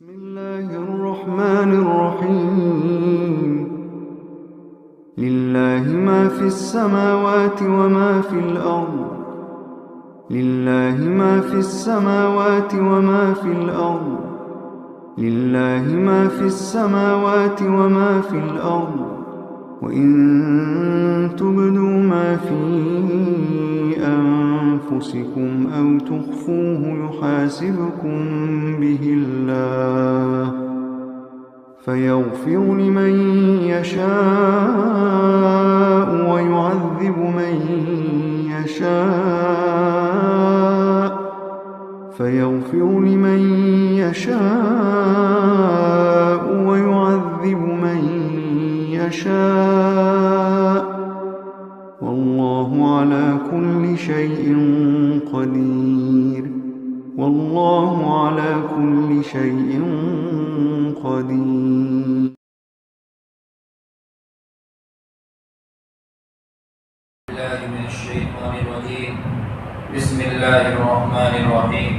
بسم الله الرحمن الرحيم لله ما في السماوات وما في الأرض لله ما في السماوات وما في الأرض لله ما في السماوات وما في الأرض وإن تبدوا ما في أنفسكم أو تخفوه يحاسبكم به الله فيغفر لمن يشاء ويعذب من يشاء فيغفر لمن يشاء ويعذب من يشاء والله على كل شيء قدير والله على كل شيء قدير. بالله من الشيطان الرجيم بسم الله الرحمن الرحيم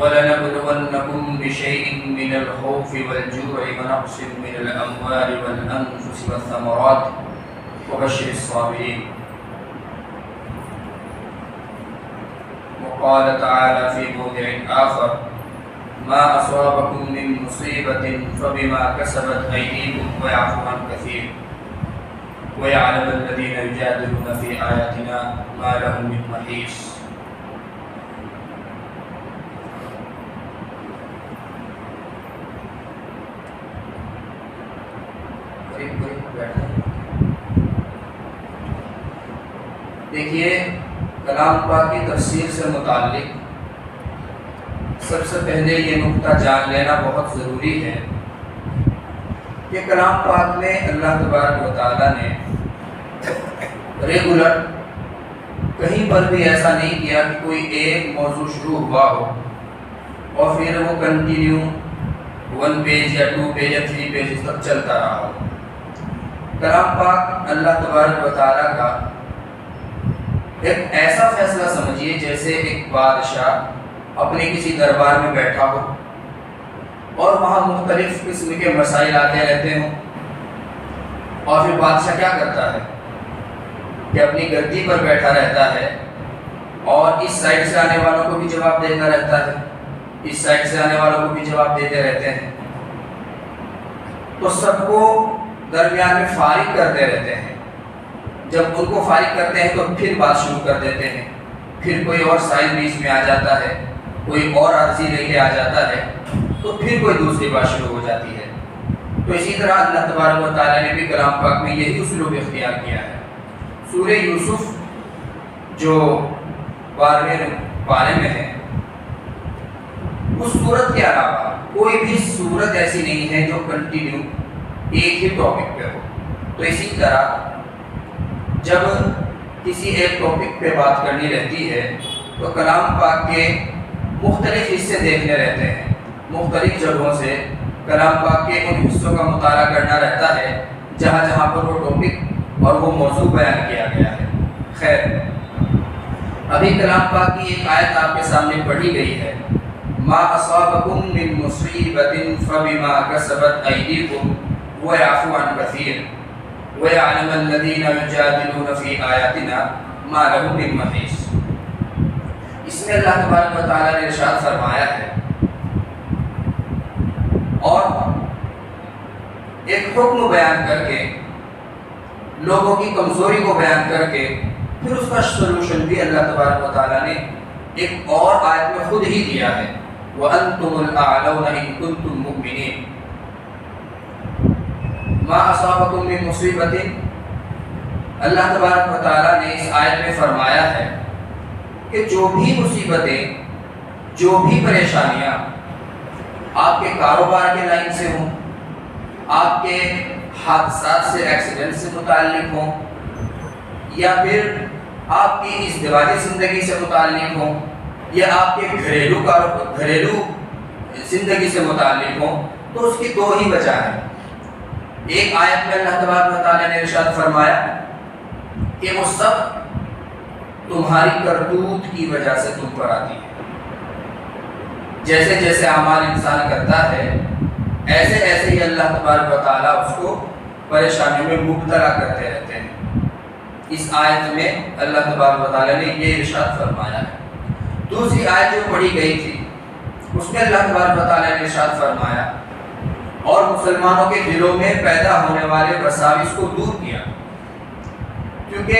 ولنبلونكم بشيء من الخوف والجوع ونقص من الأموال والأنفس والثمرات وبشر الصابرين. وقال تعالى في موضع آخر ما أصابكم من مصيبة فبما كسبت أيديكم ويعفو عن كثير ويعلم الذين يجادلون في آياتنا ما لهم من محيص. دیکھیے کلام پاک کی تفسیر سے متعلق سب سے پہلے یہ نقطہ جان لینا بہت ضروری ہے کہ کلام پاک میں اللہ تبارک و تعالیٰ نے ریگولر کہیں پر بھی ایسا نہیں کیا کہ کوئی ایک موضوع شروع ہوا ہو اور پھر وہ کنٹینیو 1 پیج یا 2 پیج یا 3 پیجز تک چلتا رہا ہو. کلام پاک اللہ تبارک و تعالیٰ کا ایک ایسا فیصلہ سمجھیے جیسے ایک بادشاہ اپنے کسی دربار میں بیٹھا ہو اور وہاں مختلف قسم کے مسائل آتے رہتے ہوں اور پھر بادشاہ کیا کرتا ہے کہ اپنی گدی پر بیٹھا رہتا ہے اور اس سائڈ سے آنے والوں کو بھی جواب دیتا رہتا ہے, اس سائڈ سے آنے والوں کو بھی جواب دیتے رہتے ہیں, تو سب کو درمیان میں فارغ کرتے رہتے ہیں. جب ان کو فارغ کرتے ہیں تو پھر بات شروع کر دیتے ہیں, پھر کوئی اور سائل بیچ میں آ جاتا ہے, کوئی اور عرضی لے کے آ جاتا ہے, تو پھر کوئی دوسری بات شروع ہو جاتی ہے. تو اسی طرح اللہ تبارک و تعالیٰ نے بھی کلام پاک میں یہی اسلوب اختیار کیا ہے. سورہ یوسف جو 12ویں پارے میں ہے, اس سورت کے علاوہ کوئی بھی سورت ایسی نہیں ہے جو کنٹینیو ایک ہی ٹاپک پہ ہو. تو اسی طرح جب کسی ایک ٹاپک پہ بات کرنی رہتی ہے تو کلام پاک کے مختلف حصے دیکھنے رہتے ہیں, مختلف جگہوں سے کلام پاک کے ان حصوں کا مطالعہ کرنا رہتا ہے جہاں جہاں پر وہ ٹاپک اور وہ موضوع بیان کیا گیا ہے. خیر, ابھی کلام پاک کی ایک آیت آپ کے سامنے پڑھی گئی ہے, ما اصابکم من مصیبت فبما کسبت ایدیکم ویعفو عن کثیر وَيَعْلَمَ الَّذِينَ يُجَادِلُونَ فِي آيَاتِنَا مَا لَهُم مِّن مَّحِيصٍ. اس میں اللہ تبارک و تعالیٰ نے ارشاد فرمایا ہے اور ایک حکم بیان کر کے, لوگوں کی کمزوری کو بیان کر کے, پھر اس کا سولوشن بھی اللہ تبارک و تعالیٰ نے ایک اور آیت میں خود ہی دیا ہے, وَأَنْتُمُ الْأَعْلَوْنَ إِن كُنتُم مُّؤْمِنِينَ. ما اصابکم من مصیبت, اللہ تبارک و تعالیٰ نے اس آیت میں فرمایا ہے کہ جو بھی مصیبتیں, جو بھی پریشانیاں آپ کے کاروبار کے لائن سے ہوں, آپ کے حادثات سے, ایکسیڈنٹ سے متعلق ہوں, یا پھر آپ کی ازدواجی زندگی سے متعلق ہوں, یا آپ کے گھریلو زندگی سے متعلق ہوں, تو اس کی 2 ہی وجہ ہیں. ایک آیت میں اللہ تبارک و تعالیٰ نے ارشاد فرمایا کہ وہ سب تمہاری کرتوت کی وجہ سے تم پر آتی ہے. جیسے جیسے اعمال انسان کرتا ہے ایسے ایسے ہی اللہ تبارک و تعالیٰ اس کو پریشانی میں مبتلا کرتے رہتے ہیں۔ اس آیت میں اللہ تبارک و تعالیٰ نے یہ ارشاد فرمایا ہے۔ دوسری آیت جو پڑھی گئی تھی اس میں اللہ تبارک و تعالیٰ نے ارشاد فرمایا اور مسلمانوں کے دلوں میں پیدا ہونے والے وساوس کو دور کیا، کیونکہ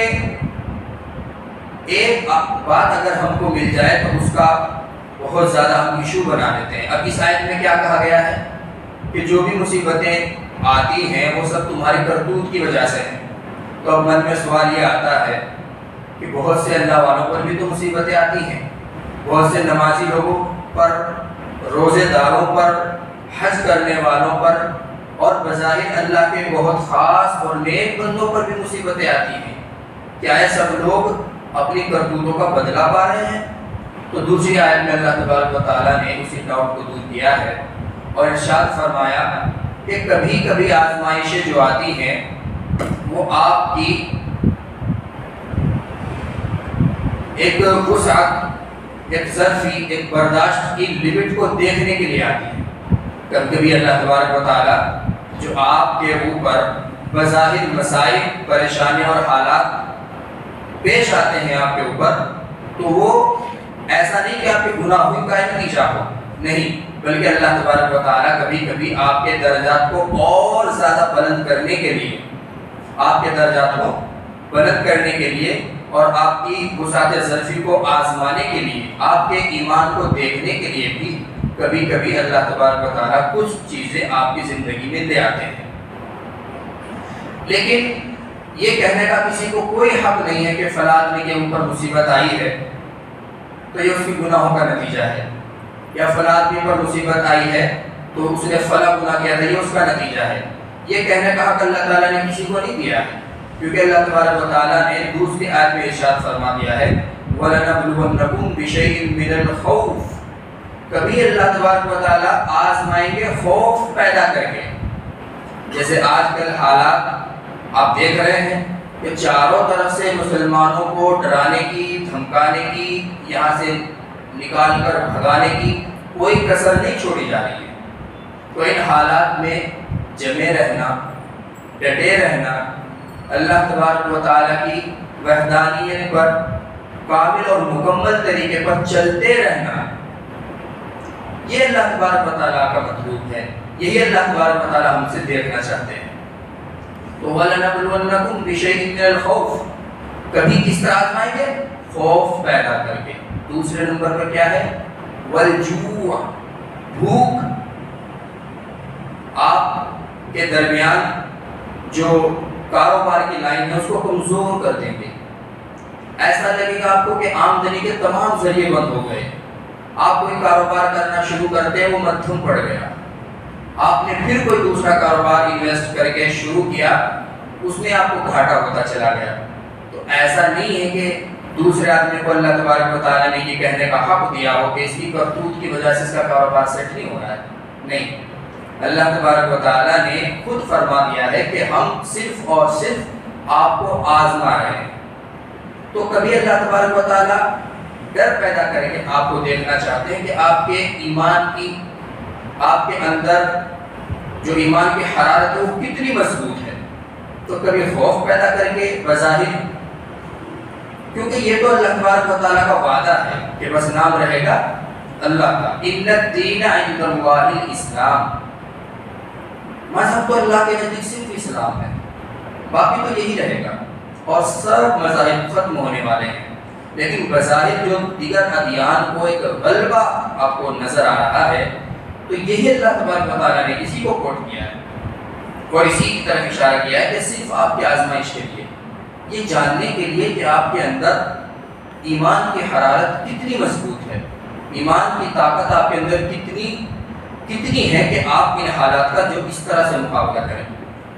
ایک بات اگر ہم کو مل جائے تو اس کا بہت زیادہ ہم ایشو بنا لیتے ہیں۔ اب اس آیت میں کیا کہا گیا ہے کہ جو بھی مصیبتیں آتی ہیں وہ سب تمہاری کرتوت کی وجہ سے ہیں۔ تو اب من میں سوال یہ آتا ہے کہ بہت سے اللہ والوں پر بھی تو مصیبتیں آتی ہیں، بہت سے نمازی لوگوں پر، روزے داروں پر، حج کرنے والوں پر اور بظاہر اللہ کے بہت خاص اور نیک بندوں پر بھی مصیبتیں آتی ہیں، کیا یہ سب لوگ اپنی کرتوتوں کا بدلہ پا رہے ہیں؟ تو دوسری آیت میں اللہ تبارک و تعالیٰ نے اسی ڈاؤٹ کو دور کیا ہے اور ارشاد فرمایا کہ کبھی کبھی آزمائشیں جو آتی ہیں وہ آپ کی ایک وسعت، ایک ظرفی، ایک برداشت کی لمٹ کو دیکھنے کے لیے آتی ہے۔ کبھی کبھی اللہ تبارک و تعالیٰ جو آپ کے اوپر بظاہر مسائل، پریشانیاں اور حالات پیش آتے ہیں آپ کے اوپر، تو وہ ایسا نہیں کہ آپ کے گناہوں کا نتیجہ ہو، نہیں، بلکہ اللہ تبارک و تعالیٰ کبھی کبھی آپ کے درجات کو اور زیادہ بلند کرنے کے لیے، آپ کے درجات کو بلند کرنے کے لیے اور آپ کی وسعت ظرفی کو آزمانے کے لیے، آپ کے ایمان کو دیکھنے کے لیے بھی کبھی کبھی اللہ تبارک و تعالیٰ کچھ چیزیں آپ کی زندگی میں لے آتے ہیں۔ لیکن یہ کہنے کا کسی کو کوئی حق نہیں ہے کہ فلاں آدمی کے اوپر مصیبت آئی ہے تو یہ اس کی گناہوں کا نتیجہ ہے، یا فلاں آدمی پر مصیبت آئی ہے تو اس نے فلاں گناہ کیا تھا، یہ اس کا نتیجہ ہے۔ یہ کہنے کا حق اللہ تعالیٰ نے کسی کو نہیں دیا ہے، کیونکہ اللہ تبارک و تعالیٰ نے دوسری آیت میں ارشاد فرما دیا ہے وَلَنَبْلُوَنَّكُمْ بِشَيْءٍ مِّنَ الْخَوْفِ، کبھی اللہ تبارک و تعالیٰ آزمائیں گے خوف پیدا کر کے۔ جیسے آج کل حالات آپ دیکھ رہے ہیں کہ چاروں طرف سے مسلمانوں کو ڈرانے کی، دھمکانے کی، یہاں سے نکال کر بھگانے کی کوئی کسر نہیں چھوڑی جا رہی ہے۔ تو ان حالات میں جمے رہنا، ڈٹے رہنا، اللہ تبارک و تعالیٰ کی وحدانیت پر کامل اور مکمل طریقے پر چلتے رہنا، یہ اللہ تبارک و تعالیٰ کا مطلوب ہے، یہی اللہ تبارک و تعالیٰ ہم سے دیکھنا چاہتے ہیں۔ تو وَلَنَبْلُوَنَّكُمْ بِشَيْءٍ مِّنَ الْخَوْفِ، کبھی کس طرح آزمائیں گے؟ خوف پیدا کر کے۔ دوسرے نمبر پر کیا ہے؟ وَالْجُوعَ، بھوک، آپ کے درمیان جو کاروبار کی لائن ہے اس کو کمزور کر دیں گے، ایسا لگے گا آپ کو کہ آمدنی کے تمام ذریعے بند ہو گئے، آپ کوئی کاروبار کرنا شروع کرتے ہیں وہ مدھم پڑ گیا، آپ نے پھر کوئی دوسرا کاروبار انویسٹ کر کے شروع کیا، اس میں آپ کو گھاٹا ہوتا چلا گیا۔ تو ایسا نہیں ہے کہ دوسرے آدمی کو اللہ تبارک و تعالیٰ نے یہ کہنے کا حق دیا ہو کہ اس کی کرتوت کی وجہ سے اس کا کاروبار سیٹ نہیں ہو رہا ہے، نہیں، اللہ تبارک و تعالیٰ نے خود فرما دیا ہے کہ ہم صرف اور صرف آپ کو آزما رہے ہیں۔ تو کبھی اللہ تبارک و تعالیٰ ڈر پیدا کر کے آپ کو دیکھنا چاہتے ہیں کہ آپ کے ایمان کی، آپ کے اندر جو ایمان کی حرارت ہے وہ کتنی مضبوط ہے، تو کبھی خوف پیدا کر کے بظاہر، کیونکہ یہ تو اللہ تبارک و تعالیٰ کا وعدہ ہے کہ بس نام رہے گا اللہ کا، ان الدین عند اللہ الاسلام، مذہب تو اللہ کے نزدیک صرف اسلام ہے، باقی تو یہی رہے گا اور سب مذاہب ختم ہونے والے ہیں۔ لیکن بظاہر جو دیگر ادیان کو ایک غلبہ آپ کو نظر آ رہا ہے، تو یہی اللہ تبارک و تعالیٰ نے اسی کو کوٹ کیا ہے اور اسی کی طرف اشارہ کیا ہے کہ صرف آپ کی آزمائش کے لیے، یہ جاننے کے لیے کہ آپ کے اندر ایمان کی حرارت کتنی مضبوط ہے، ایمان کی طاقت آپ کے اندر کتنی ہے کہ آپ ان حالات کا جو اس طرح سے مقابلہ کریں۔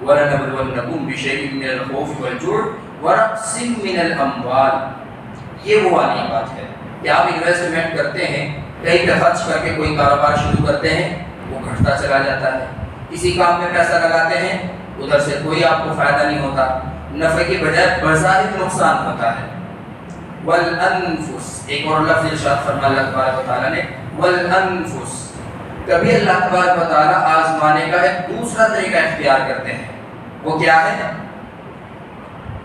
وَلَنَبْلُوَنَّكُمْ بِشَيْءٍ مِّنَ الْخَوْفِ وَالْجُوعِ وَنَقْصٍ مِّنَ الْأَمْوَالِ، یہ وہ والی بات ہے کہ آپ انویسٹمنٹ کرتے ہیں، کہیں پہ خرچ کر کے کوئی کاروبار شروع کرتے ہیں، وہ گھٹتا چلا جاتا ہے، کسی کام میں پیسہ لگاتے ہیں، ادھر سے کوئی آپ کو فائدہ نہیں ہوتا، نفع کے بجائے بظاہر نقصان ہوتا ہے۔ والانفس، ایک اور لفظ ارشاد فرمایا اللہ تبارک و تعالیٰ نے والانفس، کبھی اللہ تبارک و تعالیٰ آزمانے کا ایک دوسرا طریقہ اختیار کرتے ہیں. وہ کیا ہے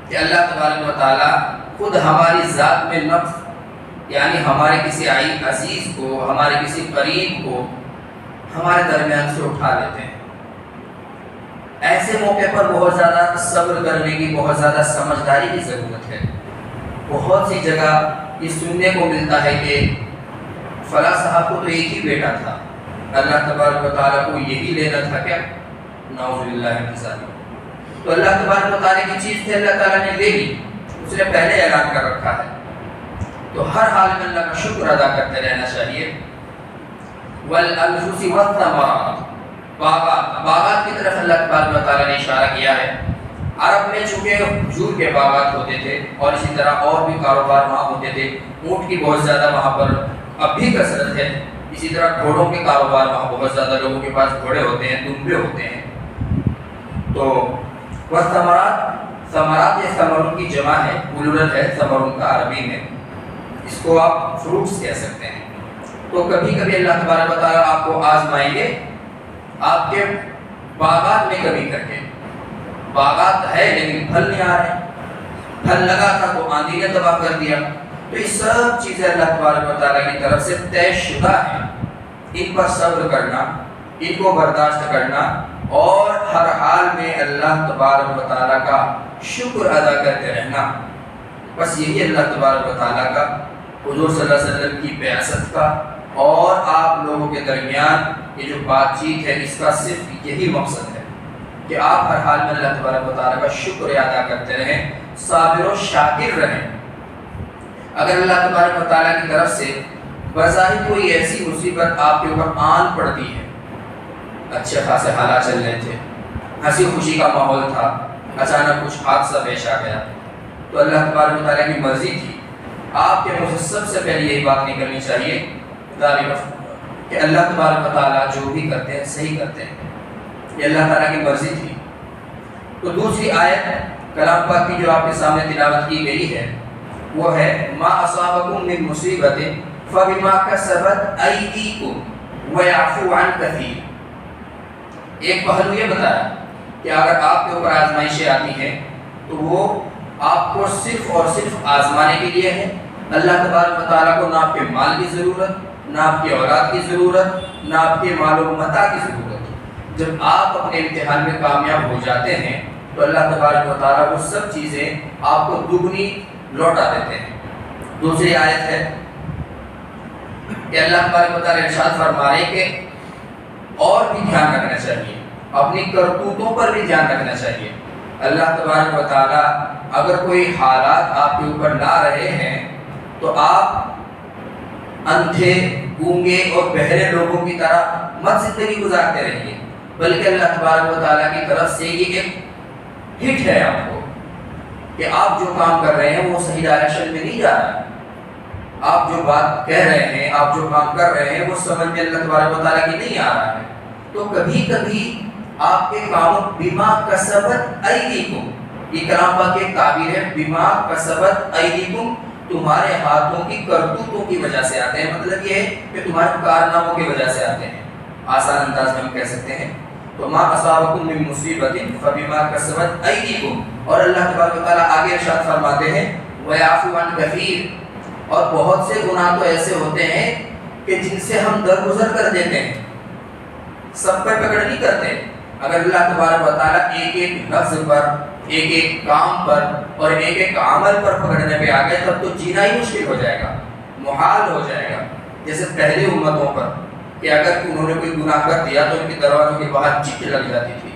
کہ اللہ تبارک و تعالیٰ خود ہماری ذات میں نفس، یعنی ہمارے کسی عزیز کو، ہمارے کسی قریب کو ہمارے درمیان سے اٹھا لیتے ہیں. ایسے موقع پر بہت زیادہ صبر کرنے کی، بہت زیادہ سمجھداری کی ضرورت ہے. بہت سی جگہ یہ سننے کو ملتا ہے کہ فلاں صاحب کو تو ایک ہی بیٹا تھا، اللہ تبارک و تعالیٰ کو یہی لینا تھا کیا؟ نعوذ باللہ من ذالک. تو اللہ تبارک و تعالیٰ کی چیز تھی، اللہ تعالیٰ نے لے لی، اس نے پہلے اعلان کر رکھا ہے. تو ہر حال میں اللہ کا شکر ادا کرتے رہنا چاہیے. والانفس والثمرات، باغات کی طرف اللہ تبارک و تعالیٰ نے اشارہ کیا ہے. عرب میں چونکہ کھجور کے باغات ہوتے تھے اور اسی طرح اور بھی کاروبار وہاں ہوتے تھے. اونٹ کی بہت زیادہ وہاں پر اب بھی کثرت ہے. اسی طرح گھوڑوں کے کاروبار وہاں بہت زیادہ لوگوں کے پاس گھوڑے ہوتے ہیں، دمبے ہوتے ہیں. تو ثمرات یہ ثمرون کی جمع ہے، پلورل ہے ثمرون کا عربی میں. اس کو آپ فروٹس کہہ سکتے ہیں. تو کبھی کبھی اللہ تبارک و تعالیٰ آپ کو آزمائیں گے آپ کے باغات میں. کبھی کر کے باغات ہے لیکن پھل نہیں آ رہے، پھل لگا تھا تو آندھی نے تباہ کر دیا. تو یہ سب چیزیں اللہ تبارک و تعالیٰ کی طرف سے طے شدہ ہیں. ان پر صبر کرنا، ان کو برداشت کرنا اور ہر حال میں اللہ تبارک و تعالیٰ کا شکر ادا کرتے رہنا. بس یہی اللہ تبارک و تعالیٰ کا، حضور صلی اللہ علیہ وسلم کی بعثت کا اور آپ لوگوں کے درمیان یہ جو بات چیت ہے اس کا صرف یہی مقصد ہے کہ آپ ہر حال میں اللہ تبارک و تعالیٰ کا شکر ادا کرتے رہیں، صابر و شاکر رہیں. اگر اللہ تبارک و تعالیٰ کی طرف سے بظاہر کوئی ایسی مصیبت آپ کے اوپر آن پڑتی ہے، اچھے خاصے حالات چل رہے تھے، ہنسی خوشی کا ماحول تھا، اچانک کچھ حادثہ پیش آ گیا، تو اللہ تبارک و تعالیٰ کی مرضی تھی. آپ کے منہ سے سب سے پہلے یہی بات نکلنی چاہیے کہ اللہ تبارک و تعالیٰ جو بھی کرتے ہیں صحیح کرتے ہیں، یہ اللہ تعالیٰ کی مرضی تھی. تو دوسری آیت کلام پاک کی جو آپ کے سامنے تلاوت کی گئی ہے وہ ہے ما اصابکم من مصیبت فبما کسبت ایدیکم ویعفو عن کثیر. ایک پہلو یہ بتایا کہ اگر آپ کے اوپر آزمائشیں آتی ہیں تو وہ آپ کو صرف اور صرف آزمانے کے لیے ہے. اللہ تبارک و تعالیٰ کو نہ آپ کے مال کی ضرورت، نہ آپ کی اولاد کی ضرورت، نہ آپ کے مال و متاع کی ضرورت. جب آپ اپنے امتحان میں کامیاب ہو جاتے ہیں تو اللہ تبارک و تعالیٰ وہ سب چیزیں آپ کو دگنی لوٹا دیتے ہیں. دوسری آیت ہے کہ اللہ تبارک و تعالیٰ ارشاد فرما رہے کہ اور بھی دھیان رکھنا چاہیے، اپنی کرتوتوں پر بھی دھیان رکھنا چاہیے. اللہ تبارک و تعالیٰ اگر کوئی حالات آپ کے اوپر لا رہے ہیں تو آپ اندھے، گونگے اور بہرے لوگوں کی طرح مت زندگی گزارتے رہیے، بلکہ اللہ تبارک و تعالیٰ کی طرف سے یہ ایک ہٹ ہے آپ کو کہ آپ جو کام کر رہے ہیں وہ صحیح ڈائریکشن میں نہیں جا رہا ہے. آپ جو بات کہہ رہے ہیں، آپ جو کام کر رہے ہیں وہ سمجھ میں اللہ تبارک و تعالیٰ کی نہیں آ رہا ہے. تو کبھی کبھی آپ کے کاموں بما کسبت ایدیکم، یہ کلام پاک کی تعبیر ہے، بما کسبت ایدیکم، تمہارے ہاتھوں کی کرتوتوں کی وجہ سے آتے ہیں. مطلب یہ ہے کہ تمہارے کارناموں کی وجہ سے آتے ہیں. آسان انداز میں ہم کہہ سکتے ہیں تو ما اصابکم من مصیبت فبما کسبت ایدیکم. اور اللہ تبارک و تعالیٰ آگے ارشاد فرماتے ہیں ویعفو عن کثیر، اور بہت سے گناہ تو ایسے ہوتے ہیں کہ جن سے ہم درگزر کر دیتے ہیں، سب پر پکڑ نہیں کرتے. اگر اللہ تبارک و تعالیٰ ایک ایک لفظ پر، ایک ایک کام پر اور ایک ایک عمل پر پکڑنے پہ آ گئے تب تو جینا ہی مشکل ہو جائے گا، محال ہو جائے گا. جیسے پہلی امتوں پر کہ اگر انہوں نے کوئی گناہ کر دیا تو ان کے دروازوں کے باہر چٹ لگ جاتی تھی.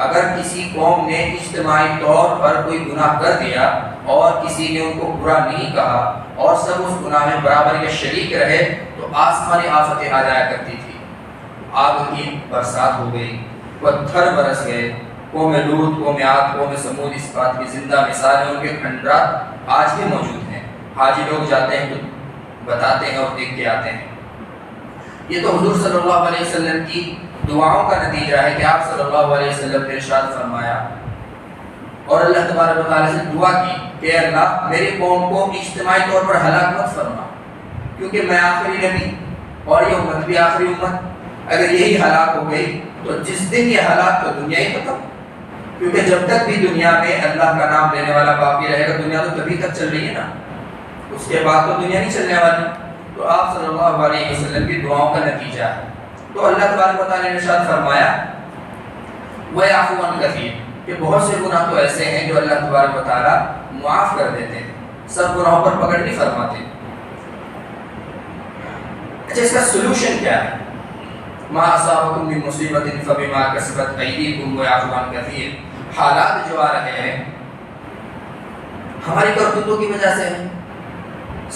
اگر کسی قوم نے اجتماعی طور پر کوئی گناہ کر دیا اور کسی نے ان کو برا نہیں کہا اور سب اس گناہ میں برابر کے شریک رہے تو آسمانی آفتیں آ جایا کرتی تھی. آگ کی برسات ہو گئی، پتھر برس گئے. قوم لوط، قوم عاد، قوم سمود اس بات کی زندہ مثالیں، ان کے کھنڈرات آج بھی موجود ہیں. حاجی لوگ جاتے ہیں تو بتاتے ہیں اور دیکھ کے آتے ہیں. یہ تو حضور صلی اللہ علیہ وسلم کی دعاؤں کا نتیجہ ہے کہ آپ صلی اللہ علیہ وسلم نے ارشاد فرمایا اور اللہ تبارک و تعالیٰ سے دعا کی کہ اللہ میری قوم کو اجتماعی طور پر ہلاک مت فرما، کیونکہ میں آخری نبی اور یہ امت بھی آخری امت۔ اگر یہی ہلاک ہو گئی تو جس دن یہ ہلاک تو دنیا ہی ختم، کیونکہ جب تک بھی دنیا میں اللہ کا نام لینے والا باقی رہے گا، دنیا تو تبھی تک چل رہی ہے نا، اس کے بعد تو دنیا نہیں چلنے والی۔ تو آپ صلی اللہ علیہ وسلم کی دعاؤں کا نتیجہ ہے۔ تو اللہ تبارک و تعالیٰ نے ارشاد فرمایا وَيَعْفُو عَنْ كَثِيرٍ کہ بہت سے گناہ تو ایسے ہیں جو اللہ تبارک و تعالیٰ معاف کر دیتے ہیں، سب گناہوں پر پکڑ نہیں فرماتے۔ اچھا، اس کا سلوشن کیا ہے؟ مَا أَصَابَكُم مِّن مُّصِيبَةٍ فَبِمَا كَسَبَتْ أَيْدِيكُمْ وَيَعْفُو عَنْ كَثِيرٍ۔ حالات جو آ رہے ہیں ہماری کرتوتوں کی وجہ سے ہیں۔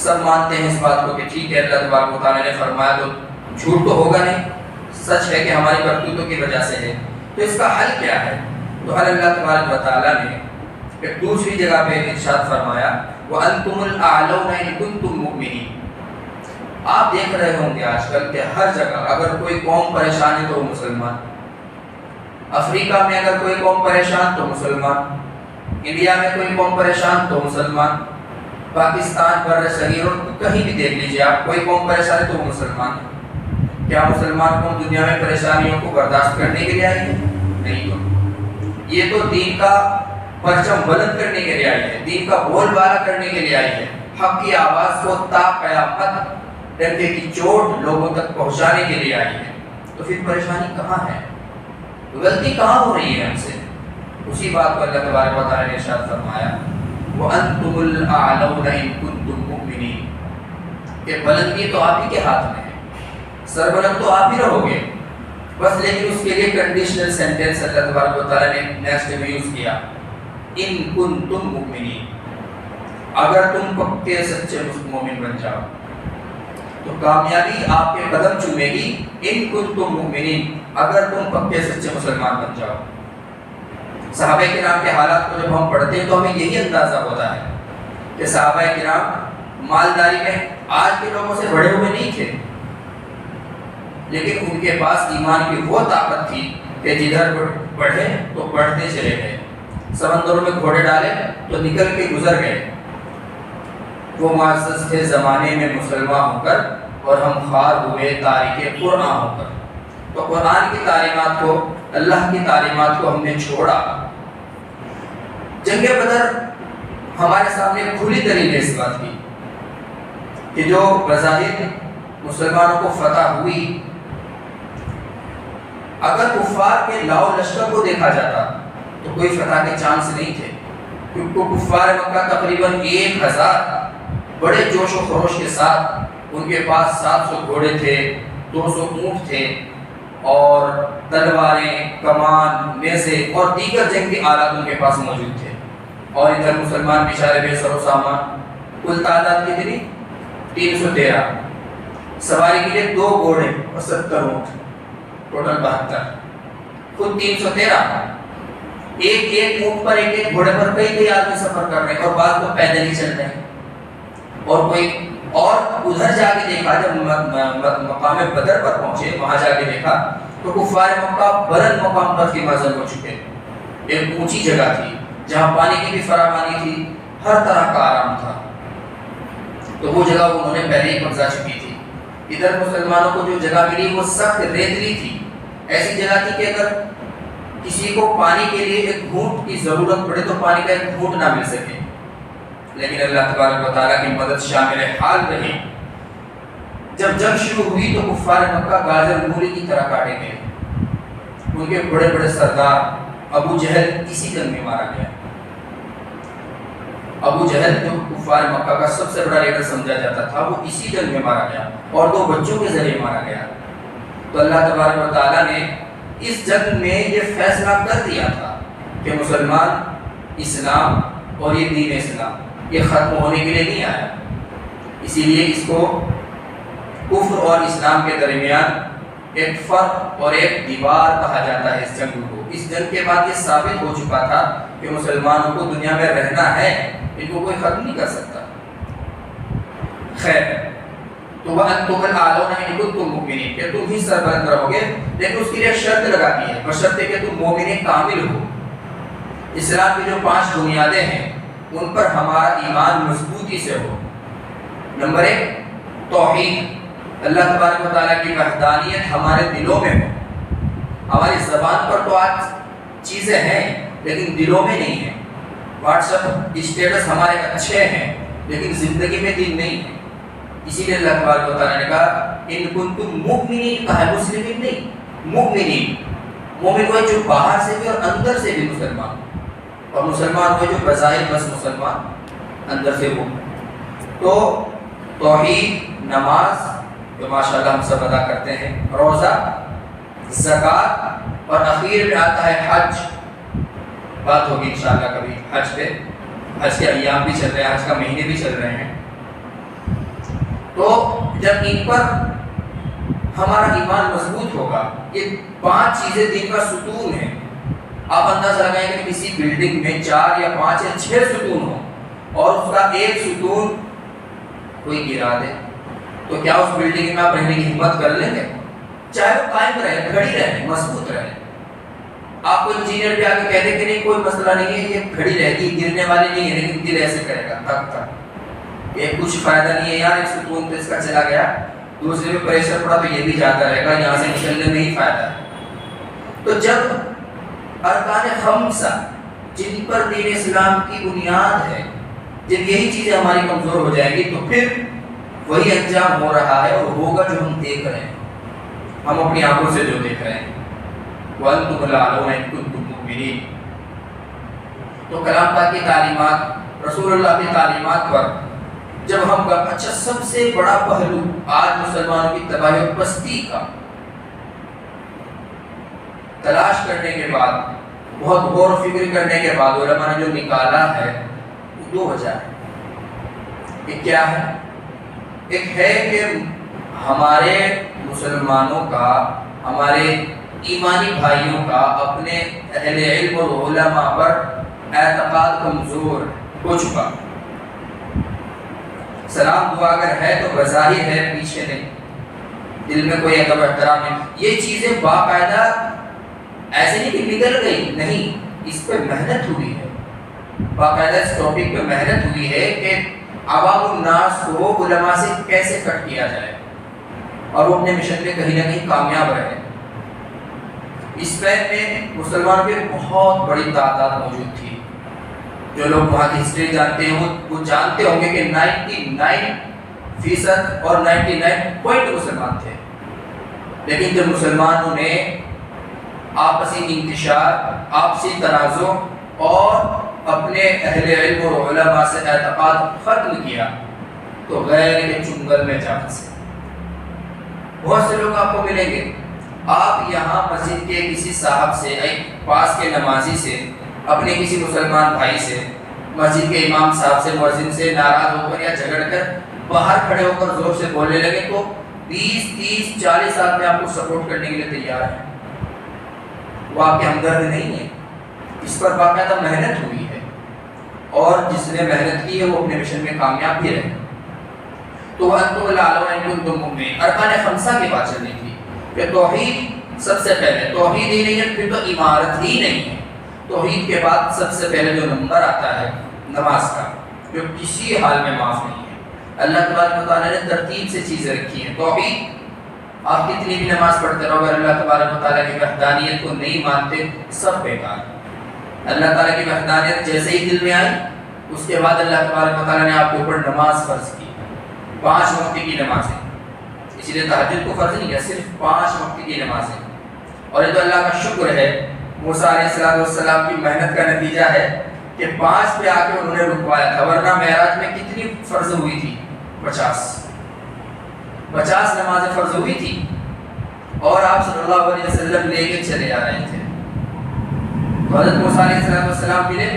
سب مانتے ہیں اس بات کو کہ ٹھیک ہے اللہ تبارک و تعالیٰ نے فرمایا تو جھوٹ تو ہوگا نہیں، سچ ہے کہ ہماری کرتوتوں کی وجہ سے ہے۔ تو اس کا حل کیا ہے؟ تو حل اللہ تبارک و تعالیٰ نے ایک دوسری جگہ پہ ارشاد فرمایا وَأَنْتُمُ الْأَعْلَوْنَ إِن كُنتُم مُؤْمِنِينَ۔ آپ دیکھ رہے ہوں گے آج کل کہ ہر جگہ اگر کوئی قوم پریشان ہے تو وہ مسلمان، افریقہ میں اگر کوئی قوم پریشان تو مسلمان، انڈیا میں کوئی قوم پریشان تو مسلمان، پاکستان بر صغیر اور کہیں بھی دیکھ لیجیے آپ، کوئی قوم پریشان ہے تو وہ مسلمان ہے۔ کیا مسلمان قوم دنیا میں پریشانیوں کو برداشت کرنے کے لیے آئی ہے؟ نہیں۔ تو یہ تو دین کا پرچم بلند کرنے کے لیے آئی ہے، دین کا بول بالا کرنے کے لیے آئی ہے، حق کی آواز کو تا قیامت ڈنکے کی چوٹ لوگوں تک پہنچانے کے لیے آئی ہے۔ تو پھر پریشانی کہاں ہے؟ غلطی کہاں ہو رہی ہے ہم سے؟ اسی بات کو اللہ تبارک و تعالیٰ نے ارشاد فرمایا وَأَنْتُمُ الْأَعْلَوْنَ إِن كُنتُم مُؤْمِنِينَ کہ بلندی تو آپ ہی کے ہاتھ میں ہے، سربلند تو آپ ہی رہو گے بس، لیکن اس کے لیے کنڈیشنل سینٹینس اللہ تبارک و تعالیٰ نے نیکسٹ میں یوز کیا إِن كُنتُم مُؤْمِنِينَ، اگر تم پکے سچے مومن بن جاؤ تو کامیابی آپ کے قدم چومے گی۔ إِن كُنتُم مُؤْمِنِينَ اگر تم پکے سچے مسلمان بن جاؤ۔ صحابہ کرام کے حالات کو جب ہم پڑھتے ہیں تو ہمیں یہی اندازہ ہوتا ہے کہ صحابہ کرام مالداری میں آج کے لوگوں سے بڑے ہوئے نہیں تھے، لیکن ان کے پاس ایمان کی وہ طاقت تھی کہ جدھر بڑھے تو بڑھتے چلے گئے، سمندروں میں گھوڑے ڈالے تو نکل کے گزر گئے۔ وہ معزز تھے زمانے میں مسلمان ہو کر اور ہم خوار ہوئے تارک قرآن ہو کر۔ تو قرآن کی تعلیمات کو، اللہ کی تعلیمات کو ہم نے چھوڑا۔ جنگ بدر ہمارے سامنے کھلی دلیل ہے اس بات کی کہ جو بظاہر مسلمانوں کو فتح ہوئی، اگر کفار کے لاؤ لشکر کو دیکھا جاتا تو کوئی فتح کے چانس نہیں تھے، کیونکہ کفار مکہ تقریباً 1000 بڑے جوش و خروش کے ساتھ، ان کے پاس 700 گھوڑے تھے، 200 اونٹ تھے اور تلواریں، کمان، نیزے اور دیگر جنگی آلات ان کے پاس موجود تھے، اور ادھر مسلمان بیچارے بے سر و سامان۔ کل تعداد کتنی؟ 313، سواری کے لیے 2 گھوڑے اور 70 اونٹ، ٹوٹل 72، خود 313۔ ایک اونٹ پر، ایک گھوڑے پر کئی آدمی سفر کر رہے ہیں، اور بعض تو پیدل ہی چل رہے ہیں، اور ادھر جا کے دیکھا جب مقام بدر پر پہنچے، وہاں جا کے دیکھا تو کفار مکہ بلند مقام پر خیمہ زن ہو چکے، ایک اونچی جگہ تھی جہاں پانی کی بھی فراوانی تھی، ہر طرح کا آرام تھا، تو وہ جگہ انہوں نے پہلے ہی قبضہ چکی تھی۔ ادھر مسلمانوں کو جو جگہ ملی وہ سخت ریتلی تھی، ایسی جگہ تھی کہ اگر کسی کو پانی کے لیے ایک گھونٹ کی ضرورت پڑے تو پانی کا ایک گھونٹ نہ مل سکے، لیکن اللہ تبارک و تعالیٰ کی مدد شامل حال رہی۔ جب جنگ شروع ہوئی تو کفار مکہ گاجر مولی کی طرح کاٹے گئے، ان کے بڑے بڑے سردار ابو جہل اسی جنگ میں مارا گیا۔ ابو جہل جو کفار مکہ کا سب سے بڑا لیڈر سمجھا جاتا تھا، وہ اسی جنگ میں مارا گیا اور 2 بچوں کے ذریعے مارا گیا۔ تو اللہ تبارک و تعالیٰ نے اس جنگ میں یہ فیصلہ کر دیا تھا کہ مسلمان، اسلام اور یہ دین اسلام یہ ختم ہونے کے لیے نہیں آیا، اسی لیے اس کو کفر اور اسلام کے درمیان ایک فرق اور ایک دیوار کہا جاتا ہے اس جنگ کو۔ اس جنگ کے بعد یہ ثابت ہو چکا تھا کہ مسلمانوں کو دنیا میں رہنا ہے، ان کو کوئی ختم نہیں کر سکتا۔ خیر، تو وَأَنْتُمُ الْأَعْلَوْنَ إِن كُنتُم مُؤْمِنِينَ کہ تم ہی سربلند رہو گے، لیکن اس کے لیے شرط لگا دی ہے، بشرطے کہ تم مومن کامل ہو۔ اسلام کی جو 5 بنیادیں ہیں ان پر ہمارا ایمان مضبوطی سے ہو۔ نمبر 1 توحید، اللہ تبارک و تعالیٰ کی وحدانیت ہمارے دلوں میں ہو. ہماری زبان پر تو آج چیزیں ہیں لیکن دلوں میں نہیں ہیں. واٹس ایپ اسٹیٹس ہمارے اچھے ہیں لیکن زندگی میں دین نہیں ہے. اسی لیے اللہ تبارک و تعالیٰ نے کہا ان کنتم مؤمنین، کہا ہے مسلمین نہیں، مؤمنین. مومن وہ جو باہر سے بھی اور اندر سے بھی مسلمان، اور مسلمان وہ جو بظاہر بس مسلمان اندر سے وہ. تو توحید، نماز جو ماشاءاللہ ہم سب ادا کرتے ہیں، روزہ، زکوٰۃ، اور اخیر میں آتا ہے حج. بات ہوگی انشاءاللہ کبھی حج پہ. حج کے ایام بھی چل رہے ہیں، حج کا مہینے بھی چل رہے ہیں. تو جب ان پر ہمارا ایمان مضبوط ہوگا، یہ 5 چیزیں دین کا ستون ہیں. آپ اندازہ لگائیں کہ کسی بلڈنگ میں 4 یا 5 یا 6 ستون ہوں اور اس کا ایک ستون کوئی گرا دے تو کیا اس بلڈنگ میں آپ رہنے کی ہمت کر لیں گے؟ چاہے وہ قائم رہے، کھڑی رہے، مضبوط رہے. آپ کو انجینئر بھی آگے کہہ دے کہ نہیں کوئی مسئلہ نہیں ہے، یہ کھڑی رہے گی، گرنے والی نہیں ہے، لیکن گر ایسے کرے گا تک تک، یہ کچھ فائدہ نہیں ہے یار، ایک ستون تو اس کا چلا گیا، دوسرے میں پریشر پڑا تو یہ بھی جاتا رہے گا، یہاں سے نکلنے میں ہی فائدہ ہے. تو جب ارکان خمسہ جن پر دین اسلام کی بنیاد ہے، جب یہی چیزیں ہماری کمزور ہو جائیں گی تو پھر وہی انجام ہو رہا ہے اور ہوگا جو ہم دیکھ رہے ہیں، ہم اپنی آنکھوں سے جو دیکھ رہے ہیں. وَأَنْتُمُ الْأَعْلَوْنَ إِن كُنتُم مُؤْمِنِينَ. تو کلام پاک کی تعلیمات، رسول اللہ کی تعلیمات پر جب ہم اچھا سب سے بڑا پہلو آج مسلمانوں کی تباہی اور پستی کا تلاش کرنے کے بعد، بہت غور و فکر کرنے کے بعد علماء نے جو نکالا ہے وہ 2 وجہ ہے. ایک کیا ہے؟ ایک ہے کہ ہمارے مسلمانوں کا، ہمارے ایمانی بھائیوں کا اپنے اہل علم اور علماء پر اعتقاد کمزور ہو چکا. سلام دعا اگر ہے تو بظاہر ہے، پیچھے نہیں، دل میں کوئی ادب احترام نہیں. یہ چیزیں باقاعدہ ایسے نہیں کہ نکل گئی، نہیں، اس پہ محنت ہوئی ہے. باقاعدہ اس ٹاپک پہ محنت ہوئی ہے کہ عوام الناس کو علماء سے کیسے کٹ کیا جائے اور وہ اپنے مشن میں کہیں نہ کہیں کامیاب رہے. اسپین میں مسلمانوں کی بہت بڑی تعداد موجود تھی. جو لوگ وہاں کی ہسٹری جانتے ہیں وہ جانتے ہوں گے کہ 99% اور 99 مسلمان تھے. لیکن جب مسلمانوں نے آپسی انتشار، آپسی تنازع اور اپنے اہل علم اور علماء سے اعتقاد ختم کیا تو غیر کے چنگل میں جا پھنسے. بہت سے لوگ آپ کو ملیں گے، آپ یہاں مسجد کے کسی صاحب سے، ایک پاس کے نمازی سے، اپنے کسی مسلمان بھائی سے، مسجد کے امام صاحب سے، مؤذن سے ناراض ہو کر یا جھگڑ کر باہر کھڑے ہو کر زور سے بولنے لگے تو 20 30 40 آدمی آپ کو سپورٹ کرنے کے لیے تیار ہیں. وہ آپ کے ہمدرد نہیں ہے. اس پر باقاعدہ محنت ہوئی ہے اور جس نے محنت کی ہے وہ اپنے مشن میں کامیاب بھی رہے. تو وَأَنْتُمُ الْأَعْلَوْنَ إِن كُنتُم مُؤْمِنِينَ. ارکان خمسہ کی بات چل رہی تھی کہ توحید سب سے پہلے، توحید ہی نہیں ہے پھر تو عمارت ہی نہیں ہے. توحید کے بعد سب سے پہلے جو نمبر آتا ہے نماز کا، جو کسی حال میں معاف نہیں ہے. اللہ تبارک و تعالیٰ نے ترتیب سے چیزیں رکھی ہیں. توحید، آپ کتنی بھی نماز پڑھتے رہو اگر اللہ تبارک و تعالیٰ کی وحدانیت کو نہیں مانتے سب بیکار. اللہ تعالیٰ کی وحدانیت جیسے ہی دل میں آئی اس کے بعد اللہ تبارک و تعالیٰ نے آپ کے اوپر نماز فرض کی، 5 وقت کی نمازیں. اسی لیے تہجد کو فرض نہیں کیا، صرف 5 وقت کی نمازیں. اور یہ تو اللہ کا شکر ہے، موسیٰ علیہ السلام کی محنت کا نتیجہ ہے کہ 5 پہ آ کے انہوں نے رکوایا تھا، ورنہ معراج میں کتنی فرض ہوئی تھی؟ 50 نمازیں فرض ہوئی تھی اور آپ صلی اللہ علیہ وسلم لے کے چلے آ رہے تھے. تو حضرت موسیٰ علیہ السلام ملے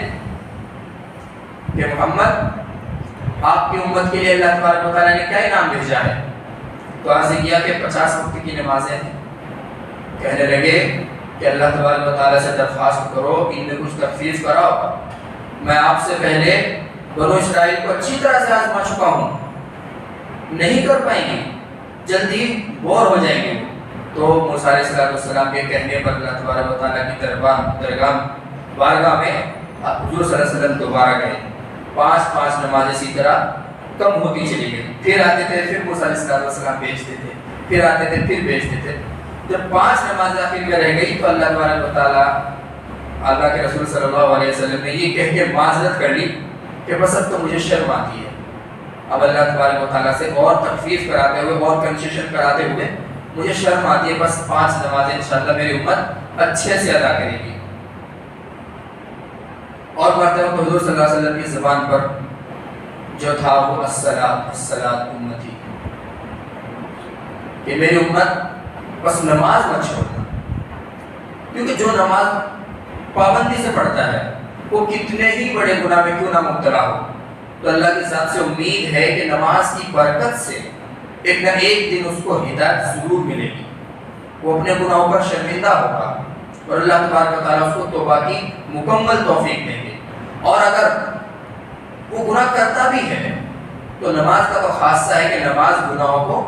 کہ محمد آپ کی امت کے لیے اللہ تبارک و تعالیٰ نے کیا انعام بھیجا ہے؟ تو عرض کیا کہ 50 وقت کی نمازیں ہیں. کہنے لگے کہ اللہ تبارک و تعالیٰ سے درخواست کرو کہ ان میں کچھ تخفیف کراؤ. میں آپ سے پہلے بنو اسرائیل کو اچھی طرح سے آزما چکا ہوں، نہیں کر پائیں گے، جلدی بور ہو جائیں گے. تو موسیٰ علیہ السلام کے کہنے پر اللہ تبارک و تعالیٰ کی بارگاہ میں حضور صلی اللہ علیہ وسلم دوبارہ گئے. 5 نمازیں اسی طرح کم ہوتی چلی گئی. پھر آتے تھے, پھر موسیٰ علیہ السلام بھیجتے تھے, پھر آتے تھے, پھر بھیجتے تھے. جب 5 نماز آخر میں رہ گئی تو اللہ تبارک و تعالیٰ, اللہ کے رسول صلی اللہ علیہ وسلم نے یہ کہہ کے معذرت کر لی کہ بس اب تو مجھے شرم آتی ہے. اب اللہ تبارک و تعالیٰ سے اور تخفیف کراتے ہوئے, اور کنسیشن کراتے ہوئے, مجھے شرم آتی ہے, بس 5 نمازیں انشاءاللہ میری امت اچھے سے ادا کرے گی. اور مرتبہ تو حضور صلی اللہ علیہ وسلم کی زبان پر جو تھا وہ الصلاۃ الصلاۃ امتی, کہ میری امت بس نماز مت چھوڑنا. کیونکہ جو نماز پابندی سے پڑھتا ہے وہ کتنے ہی بڑے گناہ میں کیوں نہ مبتلا ہو, تو اللہ کی ذات سے امید ہے کہ نماز کی برکت سے ایک نہ ایک دن اس کو ہدایت ضرور ملے گی. وہ اپنے گناہوں پر شرمندہ ہوگا اور اللہ تبارک و تعالیٰ اس کو توبہ کی مکمل توفیق دیں گے. اور اگر وہ گناہ کرتا بھی ہے تو نماز کا تو خاصہ ہے کہ نماز گناہوں کو,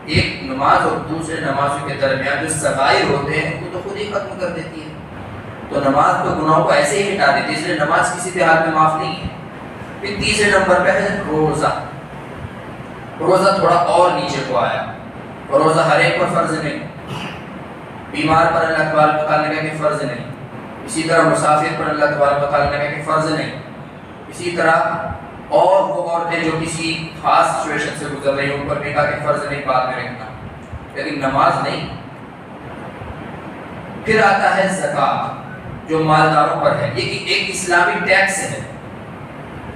ایک نماز اور دوسرے نمازوں کے درمیان جو صغائر ہوتے ہیں وہ تو خود ہی ختم کر دیتی ہے. تو نماز تو گناہوں کو ایسے ہی ہٹا دیتی ہے, اس لیے نماز کسی بھی حال میں معاف نہیں ہے. پھر تیسرے نمبر پہ ہے روزہ. روزہ تھوڑا اور نیچے کو آیا. روزہ ہر ایک پر فرض نہیں, بیمار پر اللہ تبارک و تعالیٰ نے کہا کہ فرض نہیں, اسی طرح مسافر پر اللہ تبارک و تعالیٰ نے کہا کہ فرض نہیں, اسی طرح اور وہ عورتیں جو کسی خاص سچویشن سے گزر رہی ہیں ان پر بھی کہا کہ فرض نہیں, بعد میں رکھنا, لیکن نماز نہیں. پھر آتا ہے زکوٰۃ جو مالداروں پر ہے. یہ ایک اسلامی ٹیکس ہے,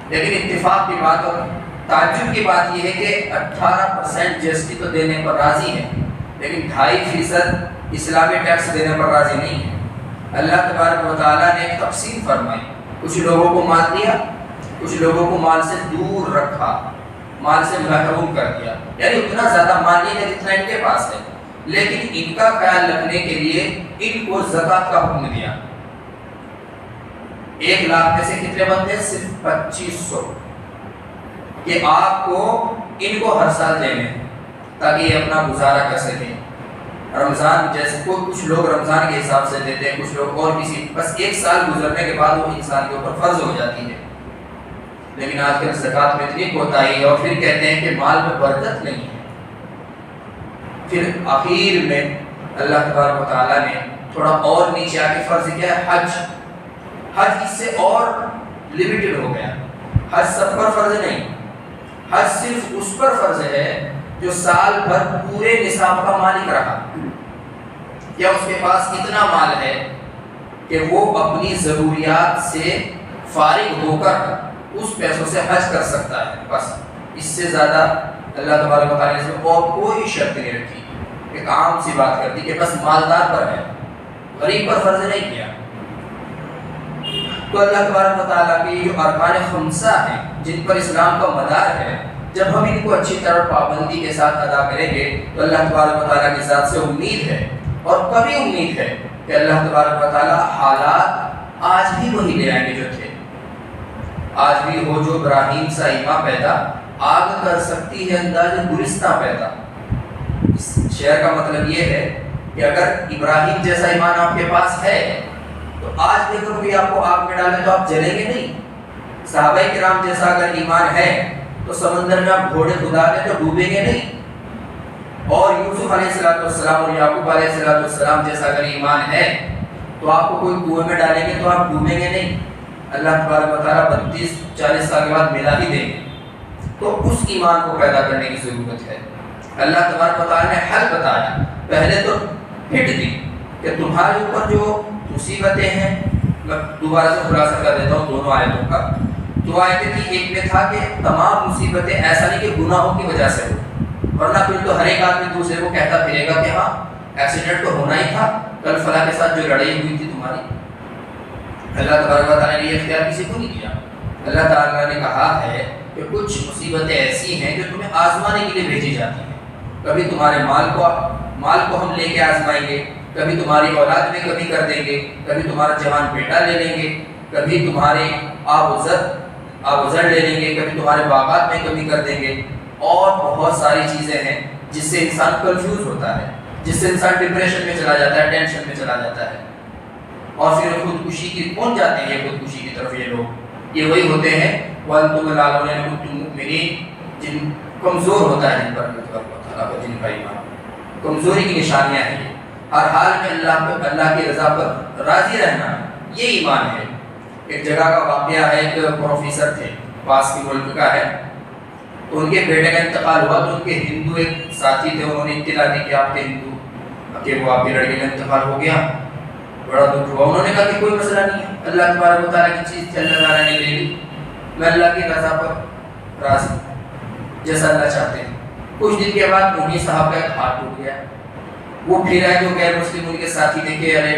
لیکن اتفاق کی بات اور تعجب کی بات یہ ہے کہ 18% جی ایس ٹی تو دینے پر راضی ہے, لیکن 2.5% اسلامی ٹیکس دینے پر راضی نہیں ہے. اللہ تبارک و تعالیٰ نے ایک تقسیم فرمائی, کچھ لوگوں کو مال دیا, کچھ لوگوں کو مال سے دور رکھا, مال سے محروم کر دیا. یعنی اتنا زیادہ مال نہیں ہے جتنا ان کے پاس ہے, لیکن ان کا خیال رکھنے کے لیے ان کو زکوٰۃ کا حکم دیا. 1 لاکھ میں سے کتنے بنتے ہیں؟ صرف 2500, کہ آپ کو ان کو ہر سال دینے تاکہ یہ اپنا گزارا کر سکیں. رمضان جیسے کچھ لوگ رمضان کے حساب سے دیتے ہیں, کچھ لوگ اور کسی, بس 1 سال گزرنے کے بعد وہ انسان کے اوپر فرض ہو جاتی ہے. لیکن آج کل زکوٰۃ میں اتنی کوتاہی ہے, اور پھر کہتے ہیں کہ مال میں برکت نہیں ہے. پھر آخر میں اللہ تبارک و تعالیٰ نے تھوڑا اور نیچے آ کے فرض کیا ہے حج. حج اس سے اور لمیٹڈ ہو گیا. حج سب پر فرض نہیں, حج صرف اس پر فرض ہے جو سال بھر پورے نصاب کا مالک رہا, یا اس کے پاس اتنا مال ہے کہ وہ اپنی ضروریات سے فارغ ہو کر اس پیسوں سے حج کر سکتا ہے. بس اس سے زیادہ اللہ تبارک و تعالیٰ نے اور کوئی شرط نہیں رکھی. ایک عام سی بات کر دی کہ بس مالدار پر ہے, غریب پر فرض نہیں کیا. تو اللہ تبارک و تعالیٰ کی جو ارکان خمسہ ہیں جن پر اسلام کا مدار ہے, جب ہم ان کو اچھی طرح پابندی کے ساتھ ادا کریں گے تو اللہ تبارک و تعالیٰ کی ذات سے امید ہے, اور کبھی امید ہے کہ اللہ تبارک و تعالیٰ حالات آج بھی وہی لے آئیں گے جو تھے. آج بھی ہو جو ابراہیم سا ایما پیدا, آگ کر سکتی ہے انداز گلستہ پیدا. اس شعر کا مطلب یہ ہے کہ اگر ابراہیم جیسا ایمان آپ کے پاس ہے تو آج دیکھو کوئی آپ کو آگ میں ڈالے تو آپ جلیں گے نہیں. صحابہ کرام جیسا اگر ایمان ہے تو سمندر میں آپ گھوڑے کھدا دیں تو ڈوبیں گے نہیں. اور یوسف علیہ السلام اور یعقوب علیہ السلام جیسا اگر ایمان ہے تو آپ کو کوئی کنویں میں ڈالیں گے تو آپ ڈوبیں گے نہیں. اللہ تبارک و تعالیٰ 32-40 سال کے بعد ملا ہی دیں گے. تو اس ایمان کو پیدا کرنے کی ضرورت ہے. اللہ تبارک و تعالیٰ نے حل بتایا, پہلے تو ہٹ دی کہ تمہارے اوپر جو مصیبتیں ہیں, میں دوبارہ سے خلاصہ کر دیتا ہوں دونوں آیتوں کا. 2 آیتیں تھی, ایک میں تھا کہ تمام مصیبتیں ایسا نہیں کہ گناہوں کی وجہ سے ہو, ورنہ پھر تو ہر ایک آدمی دوسرے کو کہتا پھرے گا کہ ہاں ایکسیڈنٹ تو ہونا ہی تھا, کل فلاں کے ساتھ جو لڑائی ہوئی تھی تمہاری. اللہ تبارک و تعالیٰ نے یہ اختیار کسی کو نہیں دیا. اللہ تعالیٰ نے کہا ہے کہ کچھ مصیبتیں ایسی ہیں جو تمہیں آزمانے کے لیے بھیجی جاتی ہیں. کبھی تمہارے مال کو ہم لے کے آزمائیں گے, کبھی تمہاری اولاد میں کمی کر دیں گے, کبھی تمہارا جوان بیٹا لے لیں گے, کبھی تمہارے آب و زر لے لیں گے, کبھی تمہارے باغات میں کمی کر دیں گے. اور بہت ساری چیزیں ہیں جس سے انسان کنفیوز ہوتا ہے, جس سے انسان ڈپریشن میں چلا جاتا ہے, ٹینشن میں چلا جاتا ہے, اور پھر خودکشی کی پہنچ جاتے ہیں. خودکشی کی طرف یہ لوگ, یہ وہی ہوتے ہیں وَأَنْتُمُ الْأَعْلَوْنَ إِن كُنتُم مُؤْمِنِينَ, جن کمزور ہوتا ہے جن پر اللہ کا جن کا ایمان کمزوری کی نشانیاں ہیں یہ ہر حال میں اللہ کی رضا پر راضی رہنا یہ ایمان ہے۔ ایک جگہ کا واقعہ ہے، ایک پروفیسر تھے پاس کے ملک کا ہے، تو ان کے بیٹے کا انتقال ہوا تو ان کے ہندو ایک ساتھی تھے، انہوں نے اطلاع دی کہ آپ کے آپ کے لڑکے کا انتقال ہو گیا، بڑا دکھ ہوا۔ انہوں نے کہا کہ کوئی مسئلہ نہیں ہے، اللہ تبارک و تعالیٰ کی چیز تھی، اللہ تعالیٰ نے لے لی، میں اللہ کی رضا پر راضی جیسا اللہ چاہتے ہیں۔ کچھ دن کے بعد انہی صاحب کا ایک ہاتھ ٹوٹ گیا، وہ پھر آئے جو غیر مسلم ان کے ساتھی دیکھے، ارے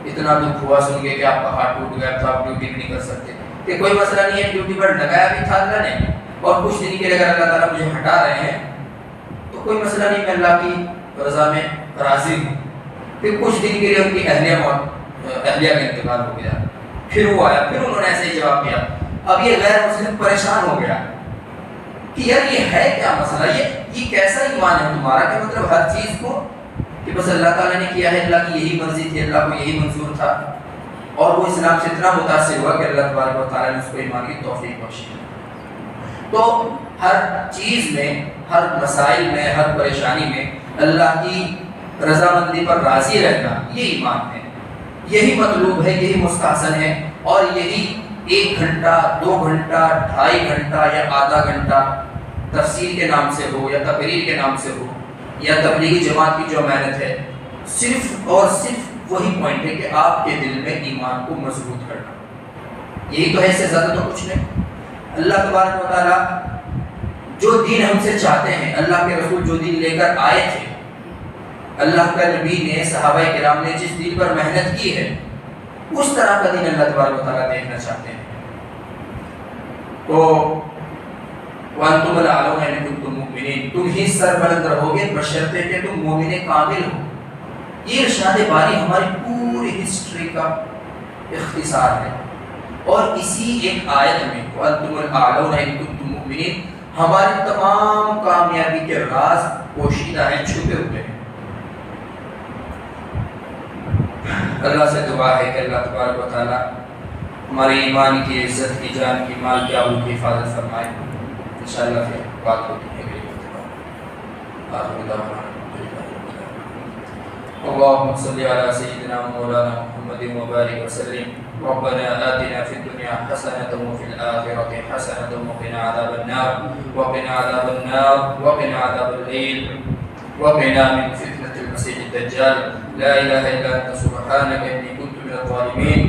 اتنا دکھ ہوا سن کے کہ آپ کا ہاتھ ٹوٹ گیا تو آپ ڈیوٹی نہیں کر سکتے، کہ کوئی مسئلہ نہیں ہے، ڈیوٹی پر لگایا بھی تھا اللہ نے، اور کچھ دن کے لیے اگر اللہ تعالیٰ مجھے ہٹا رہے ہیں تو کوئی مسئلہ نہیں، میں اللہ کی رضا میں راضی ہوں۔ پھر کچھ دن کے لیے ان کی اہلیہ کا انتقال ہو گیا، پھر وہ آیا، پھر انہوں نے ایسے ہی جواب دیا۔ اب یہ غیر مسلم پریشان ہو گیا کہ یار یہ ہے کیا مسئلہ، یہ کیسا ایمان ہے تمہارا کہ مطلب ہر چیز کو کہ بس اللہ تعالیٰ نے کیا ہے، اللہ کی یہی مرضی تھی، اللہ کو یہی منظور تھا، اور وہ اسلام سے اتنا متاثر ہوا کہ اللہ تبارک و تعالیٰ نے اس کو ایمان کی توفیق بخشی۔ تو ہر چیز میں، ہر مسائل میں، ہر پریشانی میں اللہ کی رضامندی پر راضی رہنا یہ ایمان ہے، یہی مطلوب ہے، یہی مستحسن ہے، اور یہی 1 گھنٹہ 2 گھنٹہ 2.5 گھنٹہ یا آدھا گھنٹہ تفسیر کے نام سے ہو یا تقریر کے نام سے ہو یا تبلیغی جماعت کی جو محنت ہے، صرف اور صرف وہی پوائنٹ ہے کہ آپ کے دل میں ایمان کو مضبوط کرنا، یہی تو ہے، اس سے زیادہ تو کچھ نہیں۔ اللہ تبارک و تعالیٰ جو دین ہم سے چاہتے ہیں، اللہ کے رسول جو دین لے کر آئے تھے، اللہ کا نبی نے، صحابہ کرام نے جس دین پر محنت کی ہے، اس طرح کا دین اللہ تبارک و تعالیٰ دیکھنا چاہتے ہیں۔ تو وَأَنْتُمُ الْأَعْلَوْنَ إِن كُنتُم مُؤْمِنِينَ، تم ہی سربلند رہو گے بشرطے کہ تم مومن کامل ہو۔ یہ ارشاد باری ہماری پوری ہسٹری کا اختصار ہے، اور اسی ایک آیت میں وَأَنْتُمُ الْأَعْلَوْنَ إِن كُنتُم مُؤْمِنِينَ ہماری تمام کامیابی کے راز پوشیدہ ہیں، چھپے ہوئے ہیں۔ اللہ سے دعا ہے کہ اللہ تبارک و تعالیٰ ہماری ایمان کی، عزت کی، جان کی، مال کی، آبرو کی حفاظت فرمائے۔ انشاءاللہ پھر بات ہوتی ہے اگلی مرتبہ۔ اللهم صل على سيدنا مولانا محمد وبارك وسلم. ربنا آتنا في الدنيا حسنة وفي الآخرة حسنة وقنا عذاب النار وقنا عذاب النار وقنا عذاب الليل وقنا من فتنة المسيح الدجال. لا إله إلا أنت سبحانك إني كنت من الظالمين.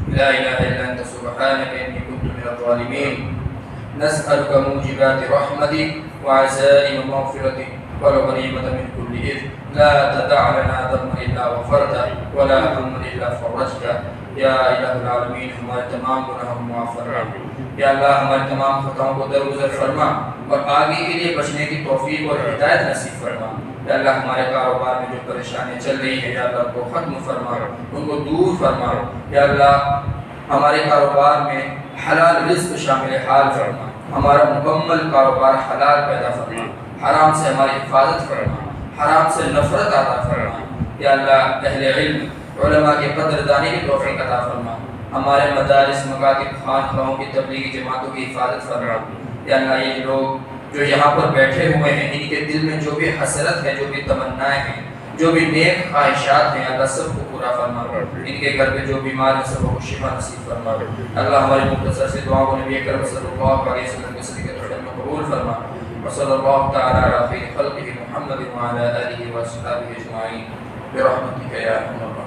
لا إله إلا أنت سبحانك إني كنت من الظالمين. نسألك موجبات رحمتك وعزائم مغفرتك والغنيمة من كل إثم. لا تدع لنا ذنبا إلا غفرته ولا هما إلا فرجته. یا الہ العالمین ہمارے تمام گناہوں کو معاف فرما، یا اللہ ہمارے تمام خطاؤں کو درگزر فرما اور آگے کے لیے بچنے کی توفیق اور ہدایت نصیب فرما۔ یا اللہ ہمارے کاروبار میں جو پریشانیاں چل رہی ہیں، یا اللہ ان کو ختم فرما، ان کو دور فرما۔ یا اللہ ہمارے کاروبار میں حلال رزق شامل حال فرما، ہمارا مکمل کاروبار حلال پیدا فرما، حرام سے ہماری حفاظت فرما، حرام سے نفرت عطا فرما۔ یا اللہ اہل علم علماء کی قدر دانی کی توفیق عطا فرما، ہمارے مدارس، مکاتب، خانقاہوں کی تبلیغی جماعتوں کی حفاظت فرما۔ یا اللہ یہ لوگ جو یہاں پر بیٹھے ہوئے ہیں، ان کے دل میں جو بھی حسرت ہے، جو بھی تمنائیں ہیں، جو بھی نیک خواہشات ہیں، اللہ سب کو پورا فرما۔ ان کے گھر پہ جو بیمار ہیں سب کو شفا نصیب فرما۔ اللہ ہماری مختصر سے دعاؤں کو نبی اکرم صلی اللہ علیہ وسلم کے صدقے میں قبول فرما۔ وصلی اللہ تعالی علی خیر خلقہ محمد وعلی آلہ وصحبہ اجمعین برحمتک یا ارحم الراحمین۔